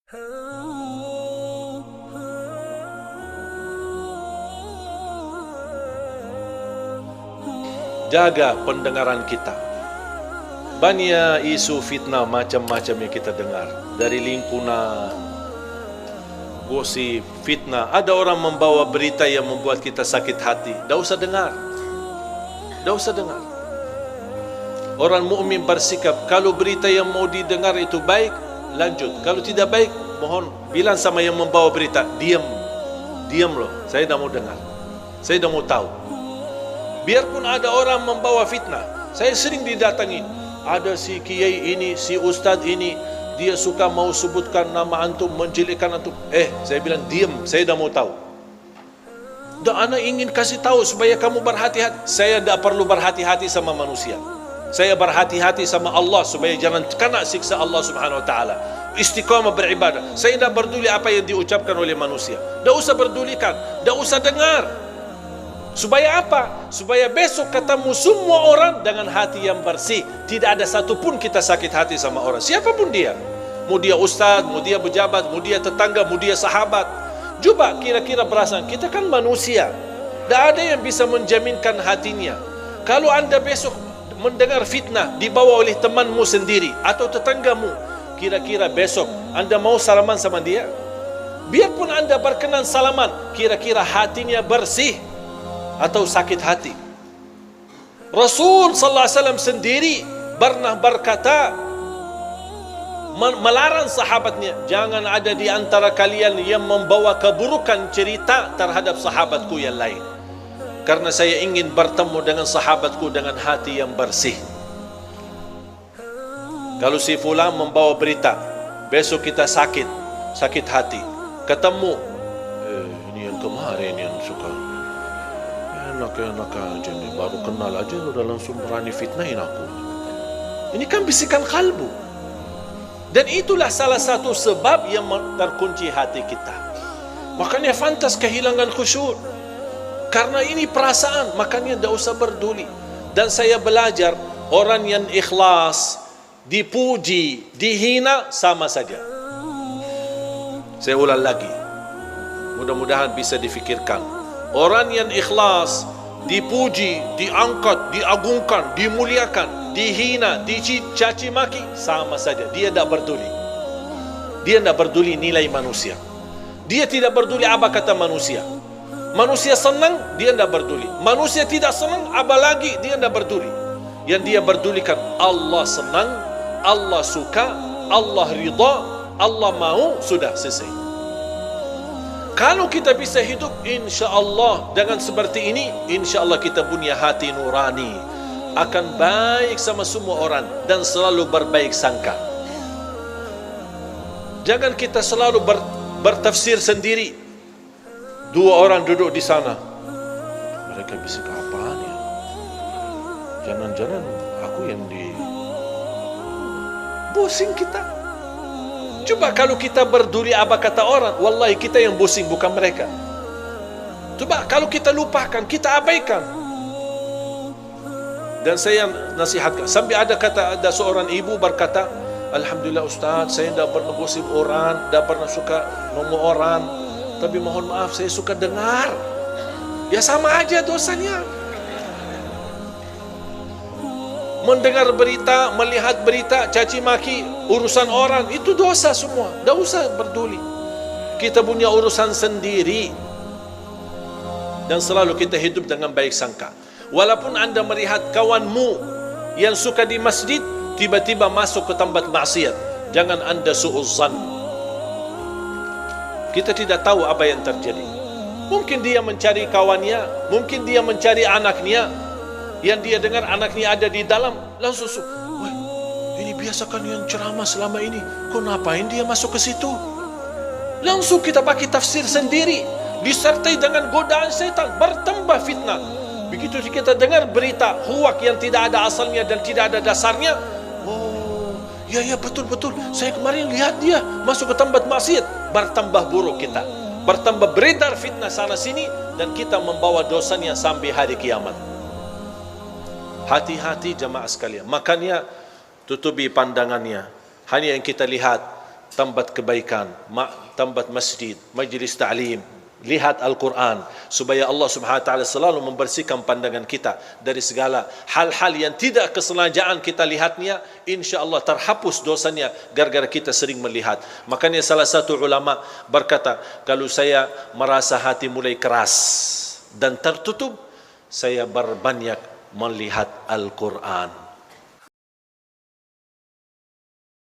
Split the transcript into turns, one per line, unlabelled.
Jaga pendengaran kita. Banyak isu fitnah macam-macam yang kita dengar. Dari lingkungan, gosip, fitnah. Ada orang membawa berita yang membuat kita sakit hati. Tak usah dengar. Tak usah dengar. Orang mukmin bersikap, kalau berita yang mau didengar itu baik, lanjut. Kalau tidak baik, mohon bilang sama yang membawa berita, diam. Diam loh, saya tak mau dengar. Saya tak mau tahu. Biarpun ada orang membawa fitnah, saya sering didatangi. Ada si kiai ini, si ustaz ini, dia suka mau sebutkan nama antum, menjelekkan antum. Saya bilang diam, saya dah mau tahu. Dan anak ingin kasih tahu supaya kamu berhati-hati. Saya tak perlu berhati-hati sama manusia. Saya berhati-hati sama Allah supaya jangan kena siksa Allah Subhanahu Wa Taala. Istiqamah beribadah. Saya tak peduli apa yang diucapkan oleh manusia. Tak usah pedulikan, tak usah dengar. Supaya apa? Supaya besok ketemu semua orang dengan hati yang bersih. Tidak ada satupun kita sakit hati sama orang, siapapun dia. Mau dia ustaz, mau dia pejabat, mau dia tetangga, mau dia sahabat. Coba kira-kira perasaan, kita kan manusia. Tak ada yang bisa menjaminkan hatinya. Kalau anda besok mendengar fitnah dibawa oleh temanmu sendiri atau tetanggamu, kira-kira besok anda mau salaman sama dia? Biarpun anda berkenan salaman, kira-kira hatinya bersih atau sakit hati? Rasul sallallahu alaihi wasallam sendiri pernah berkata, melarang sahabatnya, jangan ada di antara kalian yang membawa keburukan cerita terhadap sahabatku yang lain, karena saya ingin bertemu dengan sahabatku dengan hati yang bersih. Kalau si fulan membawa berita, besok kita sakit hati, ketemu ini yang kemarin yang suka enak-enak aja nih, baru kenal aja udah langsung berani fitnahin aku. Ini kan bisikan kalbu. Dan itulah salah satu sebab yang terkunci hati kita. Makanya fantas kehilangan khusyuk. Karena ini perasaan, makanya tidak usah peduli. Dan saya belajar, orang yang ikhlas dipuji, dihina sama saja. Saya ulang lagi, mudah-mudahan bisa difikirkan. Orang yang ikhlas dipuji, diangkat, diagungkan, dimuliakan, dihina, dicaci maki, sama saja. Dia tidak peduli. Dia tidak peduli nilai manusia. Dia tidak peduli apa kata manusia. Manusia senang, dia tidak peduli. Manusia tidak senang, apalagi dia tidak peduli. Yang dia pedulikan, Allah senang, Allah suka, Allah ridha, Allah mau, sudah selesai. Kalau kita bisa hidup insya-Allah dengan seperti ini, insya-Allah kita punya hati nurani, akan baik sama semua orang dan selalu berbaik sangka. Jangan kita selalu bertafsir sendiri. Dua orang duduk di sana, mereka bisik apaan ya? Jangan-jangan aku yang pusing kita. Coba kalau kita berduri apa kata orang, wallahi kita yang pusing, bukan mereka. Coba kalau kita lupakan, kita abaikan. Dan saya nasihatkan, sampai ada seorang ibu berkata, alhamdulillah Ustaz, saya tidak pernah gosip orang, tidak pernah suka ngomong orang, tapi mohon maaf saya suka dengar. Ya sama aja dosanya. Mendengar berita, melihat berita, caci maki, urusan orang, itu dosa semua. Tak usah peduli. Kita punya urusan sendiri. Dan selalu kita hidup dengan baik sangka. Walaupun anda melihat kawanmu yang suka di masjid, tiba-tiba masuk ke tempat maksiat, jangan anda su'uzzan. Kita tidak tahu apa yang terjadi. Mungkin dia mencari kawannya, mungkin dia mencari anaknya, yang dia dengar anaknya ada di dalam, langsung wah, ini biasakan yang ceramah selama ini, kok ngapain dia masuk ke situ? Langsung kita pakai tafsir sendiri, disertai dengan godaan setan, bertambah fitnah. Begitu kita dengar berita huwak yang tidak ada asalnya dan tidak ada dasarnya, oh ya betul, saya kemarin lihat dia masuk ke tempat maksiat, bertambah buruk kita, bertambah beredar fitnah sana sini, dan kita membawa dosanya sampai hari kiamat. Hati-hati jamaah sekalian. Makanya tutupi pandangannya. Hanya yang kita lihat tambat kebaikan, tambat masjid, majlis ta'lim, lihat Al-Quran, supaya Allah Subhanahu wa taala selalu membersihkan pandangan kita dari segala hal-hal yang tidak kesengajaan kita lihatnya, insya-Allah terhapus dosanya gara-gara kita sering melihat. Makanya salah satu ulama berkata, kalau saya merasa hati mulai keras dan tertutup, saya berbanyak melihat Al-Quran.